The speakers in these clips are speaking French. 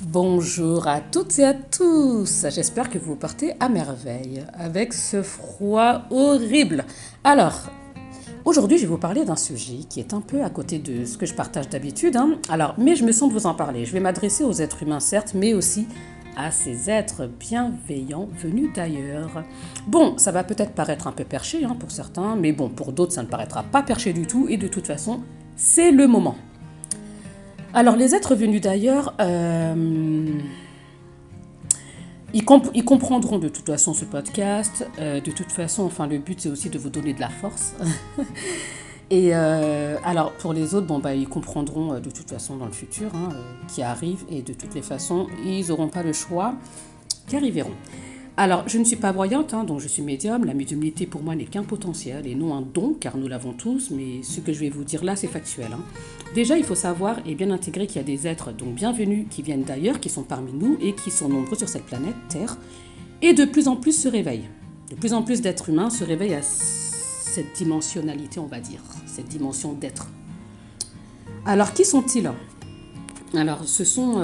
Bonjour à toutes et à tous. J'espère que vous partez à merveille avec ce froid horrible. Alors, aujourd'hui, je vais vous parler d'un sujet qui est un peu à côté de ce que je partage d'habitude, hein. Alors, mais je me sens de vous en parler. Je vais m'adresser aux êtres humains, certes, mais aussi à ces êtres bienveillants venus d'ailleurs. Bon, ça va peut-être paraître un peu perché pour certains, mais bon, pour d'autres, ça ne paraîtra pas perché du tout, et de toute façon, c'est le moment. Alors, les êtres venus d'ailleurs, ils comprendront de toute façon ce podcast. De toute façon, enfin, le but c'est aussi de vous donner de la force. Et alors pour les autres, bon bah ils comprendront de toute façon dans le futur qui arrive, et de toutes les façons, ils n'auront pas le choix, car ils verront. Alors, je ne suis pas voyante, donc je suis médium. La médiumnité pour moi n'est qu'un potentiel et non un don, car nous l'avons tous, mais ce que je vais vous dire là, c'est factuel. Déjà, il faut savoir et bien intégrer qu'il y a des êtres donc bienvenus qui viennent d'ailleurs, qui sont parmi nous et qui sont nombreux sur cette planète Terre, et de plus en plus se réveillent. De plus en plus d'êtres humains se réveillent à cette dimensionnalité, on va dire, cette dimension d'être. Alors, qui sont-ils? Alors, ce sont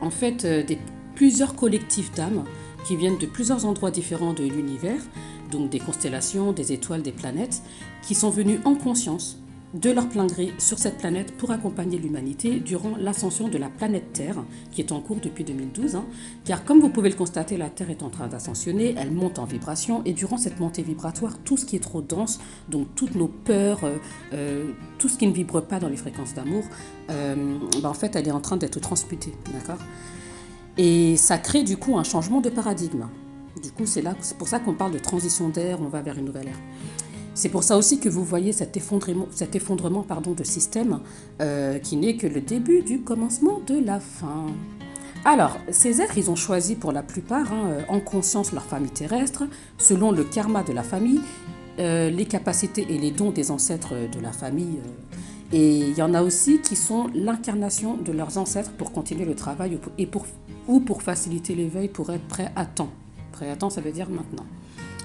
en fait plusieurs collectifs d'âmes qui viennent de plusieurs endroits différents de l'univers, donc des constellations, des étoiles, des planètes, qui sont venus en conscience de leur plein gré sur cette planète pour accompagner l'humanité durant l'ascension de la planète Terre, qui est en cours depuis 2012. Car comme vous pouvez le constater, la Terre est en train d'ascensionner, elle monte en vibration, et durant cette montée vibratoire, tout ce qui est trop dense, donc toutes nos peurs, tout ce qui ne vibre pas dans les fréquences d'amour, en fait, elle est en train d'être transmutée, d'accord? Et ça crée du coup un changement de paradigme. Du coup, c'est pour ça qu'on parle de transition d'air, on va vers une nouvelle ère. C'est pour ça aussi que vous voyez cet effondrement de système qui n'est que le début du commencement de la fin. Alors, ces êtres, ils ont choisi pour la plupart en conscience leur famille terrestre, selon le karma de la famille, les capacités et les dons des ancêtres de la famille. Et il y en a aussi qui sont l'incarnation de leurs ancêtres pour continuer le travail ou pour faciliter l'éveil, pour être prêt à temps. Prêt à temps, ça veut dire maintenant.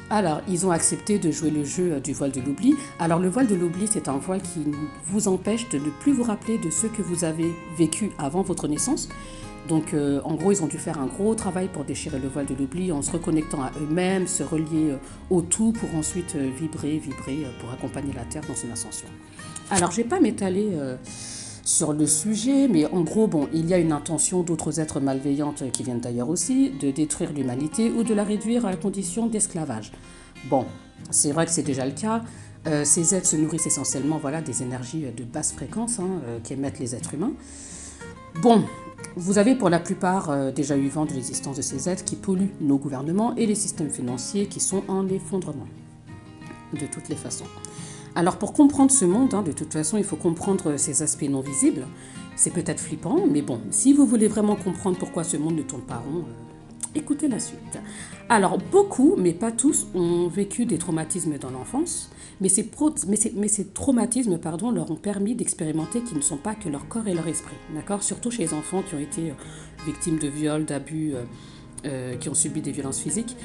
Alors, ils ont accepté de jouer le jeu du voile de l'oubli. Alors, le voile de l'oubli, c'est un voile qui vous empêche de ne plus vous rappeler de ce que vous avez vécu avant votre naissance. Donc, en gros, ils ont dû faire un gros travail pour déchirer le voile de l'oubli en se reconnectant à eux-mêmes, se relier au tout pour ensuite vibrer pour accompagner la Terre dans son ascension. Alors, je ne vais pas m'étaler sur le sujet, mais en gros, il y a une intention d'autres êtres malveillantes qui viennent d'ailleurs aussi, de détruire l'humanité ou de la réduire à la condition d'esclavage. Bon, c'est vrai que c'est déjà le cas. Ces êtres se nourrissent essentiellement des énergies de basse fréquence qu'émettent les êtres humains. Bon, vous avez pour la plupart déjà eu vent de l'existence de ces êtres qui polluent nos gouvernements et les systèmes financiers qui sont en effondrement, de toutes les façons. Alors pour comprendre ce monde, de toute façon, il faut comprendre ces aspects non visibles. C'est peut-être flippant, mais bon, si vous voulez vraiment comprendre pourquoi ce monde ne tourne pas rond, écoutez la suite. Alors beaucoup, mais pas tous, ont vécu des traumatismes dans l'enfance, mais ces traumatismes leur ont permis d'expérimenter qu'ils ne sont pas que leur corps et leur esprit, d'accord? Surtout chez les enfants qui ont été victimes de viols, d'abus, qui ont subi des violences physiques.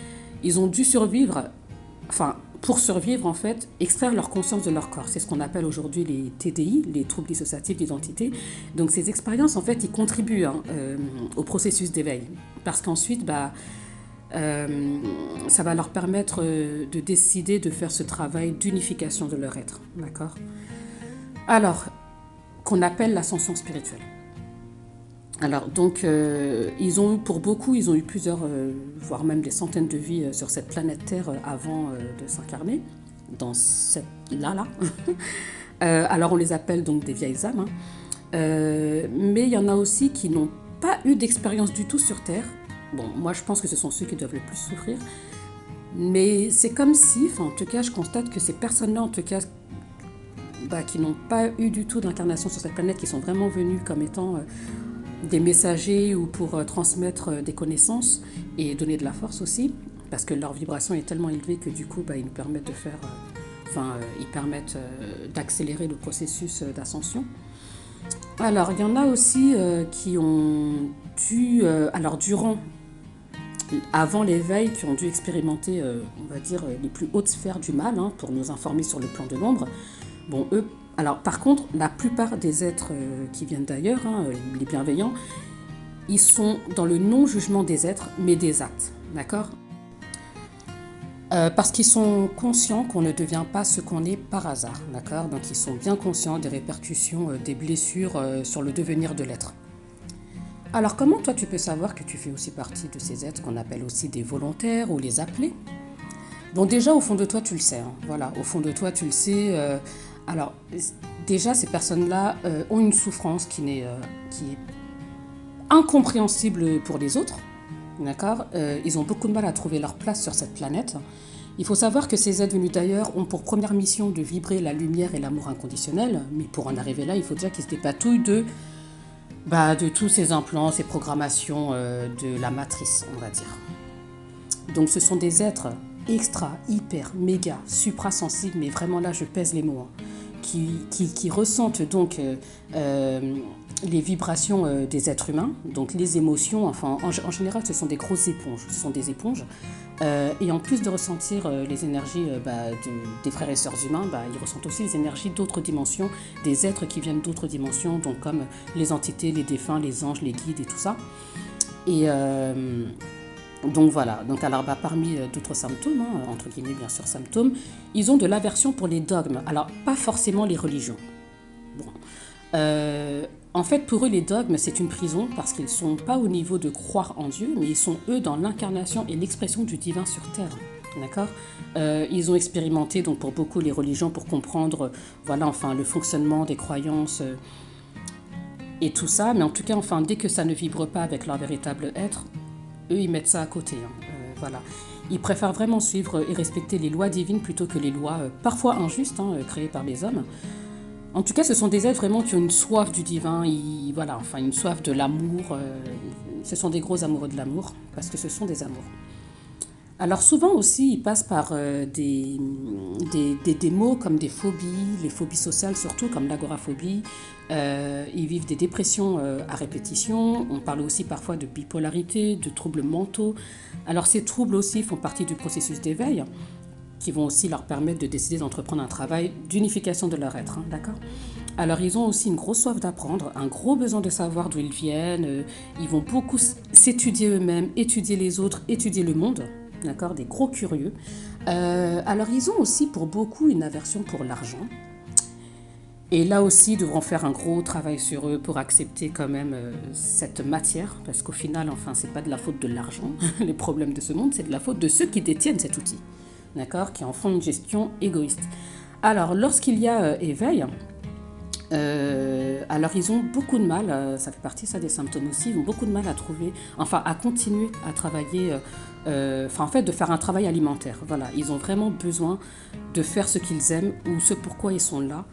Ils ont dû survivre, pour survivre en fait, extraire leur conscience de leur corps. C'est ce qu'on appelle aujourd'hui les TDI, les troubles dissociatifs d'identité. Donc ces expériences en fait, ils contribuent au processus d'éveil, parce qu'ensuite, ça va leur permettre de décider de faire ce travail d'unification de leur être, d'accord? Alors, qu'on appelle l'ascension spirituelle. Alors, donc, pour beaucoup, ils ont eu plusieurs, voire même des centaines de vies sur cette planète Terre avant de s'incarner, dans cette là. Alors, on les appelle donc des vieilles âmes. Mais il y en a aussi qui n'ont pas eu d'expérience du tout sur Terre. Bon, moi, je pense que ce sont ceux qui doivent le plus souffrir. Mais c'est comme si, en tout cas, je constate que ces personnes-là, en tout cas, qui n'ont pas eu du tout d'incarnation sur cette planète, qui sont vraiment venues comme étant des messagers ou pour transmettre des connaissances et donner de la force aussi, parce que leur vibration est tellement élevée que du coup, ils nous permettent de faire, ils permettent d'accélérer le processus d'ascension. Alors, il y en a aussi qui ont dû, avant l'éveil, qui ont dû expérimenter, on va dire, les plus hautes sphères du mal, pour nous informer sur le plan de l'ombre. Bon, eux, alors par contre, la plupart des êtres qui viennent d'ailleurs, les bienveillants, ils sont dans le non-jugement des êtres, mais des actes, d'accord? Parce qu'ils sont conscients qu'on ne devient pas ce qu'on est par hasard, d'accord? Donc ils sont bien conscients des répercussions, des blessures sur le devenir de l'être. Alors comment toi tu peux savoir que tu fais aussi partie de ces êtres qu'on appelle aussi des volontaires ou les appelés? Bon déjà au fond de toi tu le sais, hein, voilà, au fond de toi tu le sais. Alors déjà ces personnes-là ont une souffrance qui est incompréhensible pour les autres, d'accord? Ils ont beaucoup de mal à trouver leur place sur cette planète. Il faut savoir que ces êtres venus d'ailleurs ont pour première mission de vibrer la lumière et l'amour inconditionnel, mais pour en arriver là, il faut déjà qu'ils se dépatouillent de tous ces implants, ces programmations de la matrice, on va dire. Donc ce sont des êtres extra, hyper, méga, supra-sensibles, mais vraiment là je pèse les mots, hein, qui ressentent donc les vibrations des êtres humains, donc les émotions, enfin en général ce sont des grosses éponges, ce sont des éponges, et en plus de ressentir les énergies des frères et sœurs humains, ils ressentent aussi les énergies d'autres dimensions, des êtres qui viennent d'autres dimensions, donc comme les entités, les défunts, les anges, les guides et tout ça. Et donc voilà, donc alors parmi d'autres symptômes, hein, entre guillemets bien sûr symptômes, ils ont de l'aversion pour les dogmes, alors pas forcément les religions. Bon. En fait, pour eux, les dogmes, c'est une prison parce qu'ils ne sont pas au niveau de croire en Dieu, mais ils sont, eux, dans l'incarnation et l'expression du divin sur Terre. D'accord. Ils ont expérimenté, donc pour beaucoup, les religions pour comprendre voilà, enfin, le fonctionnement des croyances et tout ça. Mais en tout cas, enfin, dès que ça ne vibre pas avec leur véritable être, eux, ils mettent ça à côté. Hein. Voilà. Ils préfèrent vraiment suivre et respecter les lois divines plutôt que les lois parfois injustes hein, créées par les hommes. En tout cas, ce sont des êtres vraiment qui ont une soif du divin, voilà, enfin une soif de l'amour. Ce sont des gros amoureux de l'amour, parce que ce sont des amours. Alors souvent aussi, ils passent par des mots comme des phobies, les phobies sociales surtout, comme l'agoraphobie. Ils vivent des dépressions à répétition. On parle aussi parfois de bipolarité, de troubles mentaux. Alors ces troubles aussi font partie du processus d'éveil, qui vont aussi leur permettre de décider d'entreprendre un travail d'unification de leur être, hein, d'accord? Alors ils ont aussi une grosse soif d'apprendre, un gros besoin de savoir d'où ils viennent, ils vont beaucoup s'étudier eux-mêmes, étudier les autres, étudier le monde, d'accord? Des gros curieux. Alors ils ont aussi pour beaucoup une aversion pour l'argent. Et là aussi, ils devront faire un gros travail sur eux pour accepter quand même cette matière, parce qu'au final, enfin, c'est pas de la faute de l'argent, les problèmes de ce monde, c'est de la faute de ceux qui détiennent cet outil. D'accord, qui en font une gestion égoïste. Alors, lorsqu'il y a éveil, alors ils ont beaucoup de mal, ça fait partie ça des symptômes aussi, ils ont beaucoup de mal à trouver, enfin à continuer à travailler, en fait de faire un travail alimentaire. Voilà, ils ont vraiment besoin de faire ce qu'ils aiment ou ce pourquoi ils sont là.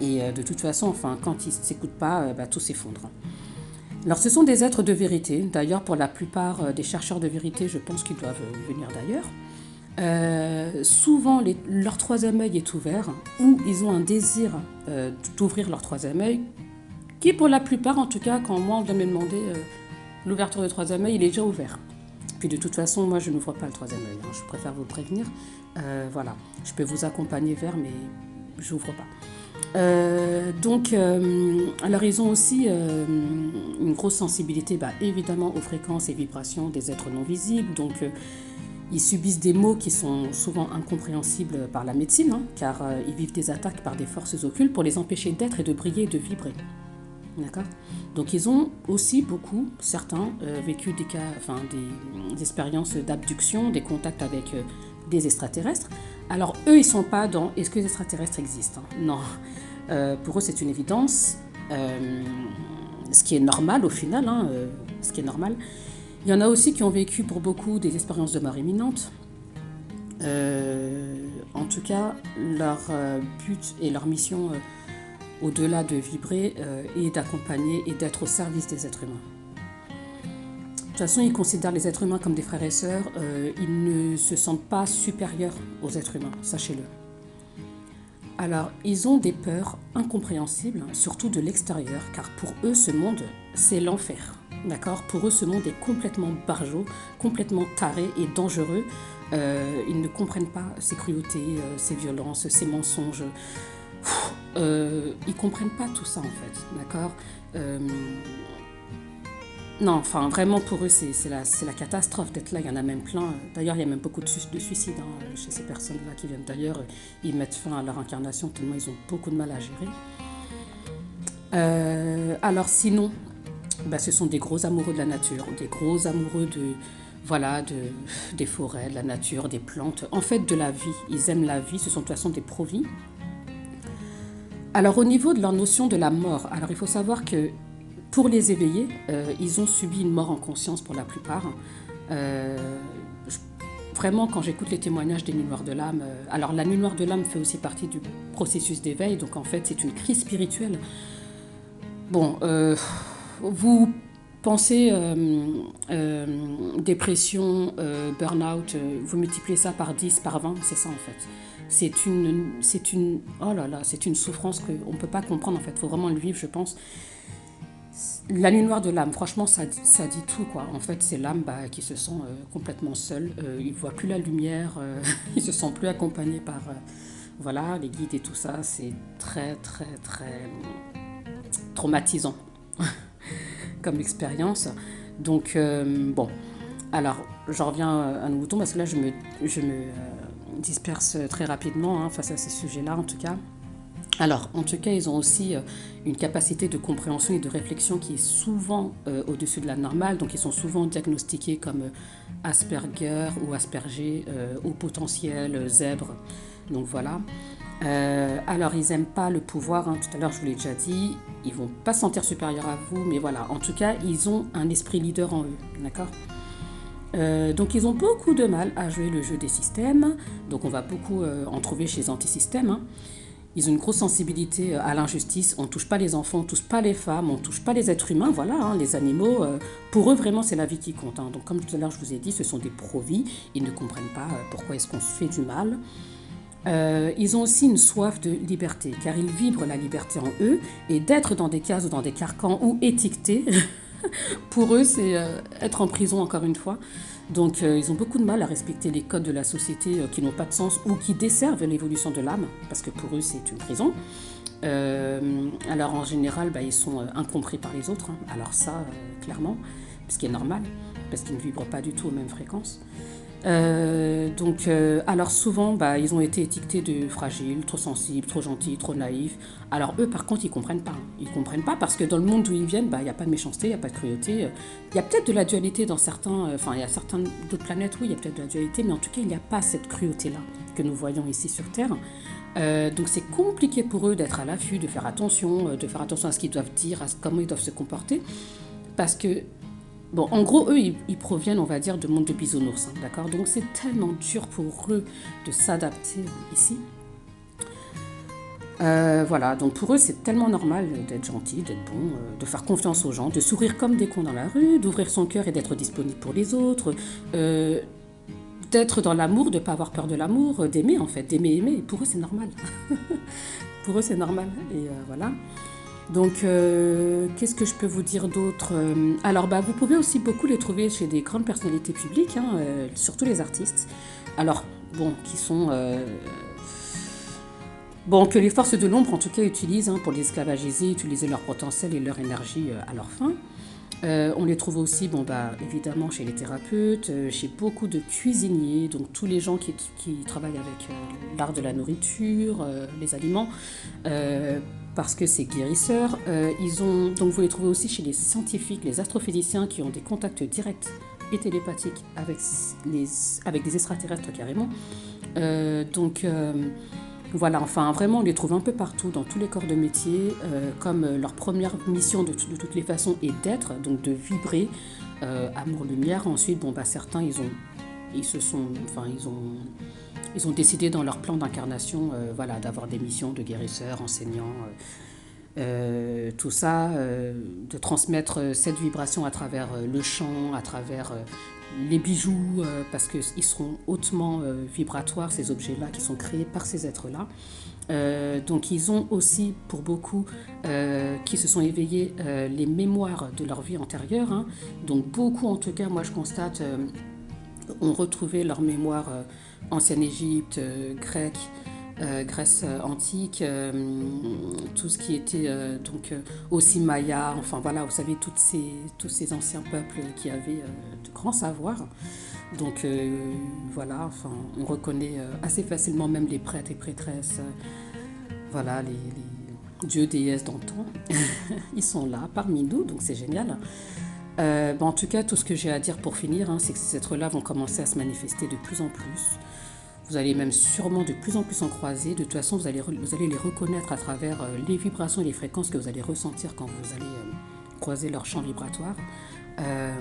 Et de toute façon, enfin, quand ils ne s'écoutent pas, tout s'effondre. Alors ce sont des êtres de vérité. D'ailleurs, pour la plupart des chercheurs de vérité, je pense qu'ils doivent venir d'ailleurs. Souvent, leur troisième œil est ouvert ou ils ont un désir d'ouvrir leur troisième œil qui, pour la plupart, en tout cas, quand moi on vient me demander l'ouverture du troisième œil, il est déjà ouvert. Puis de toute façon, moi je n'ouvre pas le troisième œil, hein, je préfère vous prévenir. Voilà, je peux vous accompagner vers, mais je n'ouvre pas. Alors ils ont aussi une grosse sensibilité évidemment aux fréquences et vibrations des êtres non visibles, donc ils subissent des maux qui sont souvent incompréhensibles par la médecine, hein, car ils vivent des attaques par des forces occultes pour les empêcher d'être et de briller et de vibrer. D'accord. Donc ils ont aussi beaucoup, certains, vécu des expériences d'abduction, des contacts avec des extraterrestres. Alors eux, ils ne sont pas dans est-ce que les extraterrestres existent, hein? Non. Pour eux, c'est une évidence, ce qui est normal au final, hein, ce qui est normal. Il y en a aussi qui ont vécu pour beaucoup des expériences de mort imminente. En tout cas, leur but et leur mission, au-delà de vibrer, est d'accompagner et d'être au service des êtres humains. De toute façon, ils considèrent les êtres humains comme des frères et sœurs. Ils ne se sentent pas supérieurs aux êtres humains, sachez-le. Alors, ils ont des peurs incompréhensibles, surtout de l'extérieur, car pour eux, ce monde, c'est l'enfer. D'accord. Pour eux, ce monde est complètement barjot, complètement taré et dangereux. Ils ne comprennent pas ces cruautés, ces violences, ces mensonges. Ils ne comprennent pas tout ça, en fait. D'accord. Non, enfin vraiment pour eux c'est la catastrophe d'être là, il y en a même plein. D'ailleurs il y a même beaucoup de suicides chez ces personnes-là qui viennent d'ailleurs. Ils mettent fin à leur incarnation tellement ils ont beaucoup de mal à gérer. Alors sinon, bah, ce sont des gros amoureux de la nature, des gros amoureux voilà, des forêts, de la nature, des plantes, en fait de la vie. Ils aiment la vie, ce sont de toute façon des pro-vie. Alors au niveau de leur notion de la mort, alors il faut savoir que pour les éveillés, ils ont subi une mort en conscience pour la plupart. Euh, je- Vraiment, quand j'écoute les témoignages des nuits noires de l'âme, alors la nuit noire de l'âme fait aussi partie du processus d'éveil, donc en fait c'est une crise spirituelle. Bon, vous pensez dépression, burn-out, vous multipliez ça par 10, par 20, c'est ça en fait. Oh là là, c'est une souffrance qu'on ne peut pas comprendre en fait. Il faut vraiment le vivre, je pense. La nuit noire de l'âme, franchement, ça dit tout quoi. En fait, c'est l'âme bah, qui se sent complètement seule. Il ne voit plus la lumière, il se sent plus accompagné par voilà, les guides et tout ça. C'est très, très, très traumatisant comme expérience. Donc, bon, alors, j'en reviens à nos moutons parce que là, je me disperse très rapidement face à ces sujets-là, en tout cas. Alors, en tout cas, ils ont aussi une capacité de compréhension et de réflexion qui est souvent au-dessus de la normale. Donc, ils sont souvent diagnostiqués comme Asperger ou Asperger, au potentiel, zèbre. Donc, voilà. Alors, ils n'aiment pas le pouvoir. Tout à l'heure, je vous l'ai déjà dit. Ils ne vont pas se sentir supérieurs à vous. Mais voilà, en tout cas, ils ont un esprit leader en eux. D'accord. Donc ils ont beaucoup de mal à jouer le jeu des systèmes. Donc on va beaucoup en trouver chez les antisystèmes. Ils ont une grosse sensibilité à l'injustice. On ne touche pas les enfants, on ne touche pas les femmes, on ne touche pas les êtres humains. Voilà, les animaux, pour eux, vraiment, c'est la vie qui compte. Donc, comme tout à l'heure, je vous ai dit, ce sont des pro-vie. Ils ne comprennent pas pourquoi est-ce qu'on se fait du mal. Ils ont aussi une soif de liberté, car ils vibrent la liberté en eux. Et d'être dans des cases ou dans des carcans ou étiquetés, pour eux, c'est être en prison, encore une fois. Donc, ils ont beaucoup de mal à respecter les codes de la société qui n'ont pas de sens ou qui desservent l'évolution de l'âme, parce que pour eux, c'est une prison. Alors, en général, bah, ils sont incompris par les autres. Alors ça, clairement, ce qui est normal, parce qu'ils ne vibrent pas du tout aux mêmes fréquences. Donc, alors souvent, bah, ils ont été étiquetés de fragiles, trop sensibles, trop gentils, trop naïfs. Alors eux, par contre, ils comprennent pas. Ils comprennent pas parce que dans le monde d'où ils viennent, bah, il n'y a pas de méchanceté, il n'y a pas de cruauté. Il y a peut-être de la dualité dans certains... Enfin, il y a certaines d'autres planètes, oui, il y a peut-être de la dualité, mais en tout cas, il n'y a pas cette cruauté-là que nous voyons ici sur Terre. Donc c'est compliqué pour eux d'être à l'affût, de faire attention à ce qu'ils doivent dire, à comment ils doivent se comporter. Parce que bon, en gros, eux, ils proviennent, on va dire, de monde de bisounours, d'accord. Donc c'est tellement dur pour eux de s'adapter ici. Voilà, donc pour eux, c'est tellement normal d'être gentil, d'être bon, de faire confiance aux gens, de sourire comme des cons dans la rue, d'ouvrir son cœur et d'être disponible pour les autres, d'être dans l'amour, de ne pas avoir peur de l'amour, d'aimer en fait, d'aimer, aimer. Pour eux, c'est normal. Pour eux, c'est normal. Et voilà. Donc, qu'est-ce que je peux vous dire d'autre. Alors, bah, vous pouvez aussi beaucoup les trouver chez des grandes personnalités publiques, surtout les artistes. Alors, bon, qui sont... bon, que les forces de l'ombre, en tout cas, utilisent pour les esclavagiser, utiliser leur potentiel et leur énergie à leur fin. On les trouve aussi, bon, bah, évidemment, chez les thérapeutes, chez beaucoup de cuisiniers, donc tous les gens qui travaillent avec l'art de la nourriture, les aliments, parce que c'est guérisseur. Donc vous les trouvez aussi chez les scientifiques, les astrophysiciens qui ont des contacts directs et télépathiques avec des extraterrestres carrément. Donc voilà, enfin vraiment on les trouve un peu partout dans tous les corps de métier, comme leur première mission de toutes les façons est d'être, donc de vibrer, amour-lumière. Ensuite, bon bah certains ils ont décidé dans leur plan d'incarnation, voilà, d'avoir des missions de guérisseurs, enseignants, tout ça, de transmettre cette vibration à travers le chant, à travers les bijoux, parce qu'ils seront hautement vibratoires, ces objets-là qui sont créés par ces êtres-là. Donc ils ont aussi, pour beaucoup qui se sont éveillés, les mémoires de leur vie antérieure. Donc beaucoup, en tout cas, moi je constate, ont retrouvé leur mémoire ancienne Égypte, grecque, Grèce antique, tout ce qui était donc aussi Maya, enfin voilà, vous savez, tous ces anciens peuples qui avaient de grands savoirs. Donc voilà, enfin, on reconnaît assez facilement même les prêtres et prêtresses, voilà, les dieux, déesses d'antan. Ils sont là parmi nous, donc c'est génial. En tout cas, tout ce que j'ai à dire pour finir, hein, c'est que ces êtres-là vont commencer à se manifester de plus en plus. Vous allez même sûrement de plus en plus en croiser. De toute façon, vous allez les reconnaître à travers les vibrations et les fréquences que vous allez ressentir quand vous allez croiser leur champ vibratoire. Euh,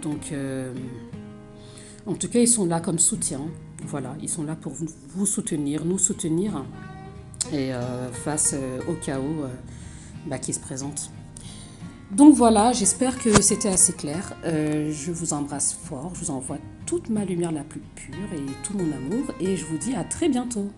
donc, en tout cas, ils sont là comme soutien. Voilà, ils sont là pour vous soutenir, nous soutenir et face au chaos qui se présente. Donc voilà, j'espère que c'était assez clair. Je vous embrasse fort, je vous envoie toute ma lumière la plus pure et tout mon amour et je vous dis à très bientôt.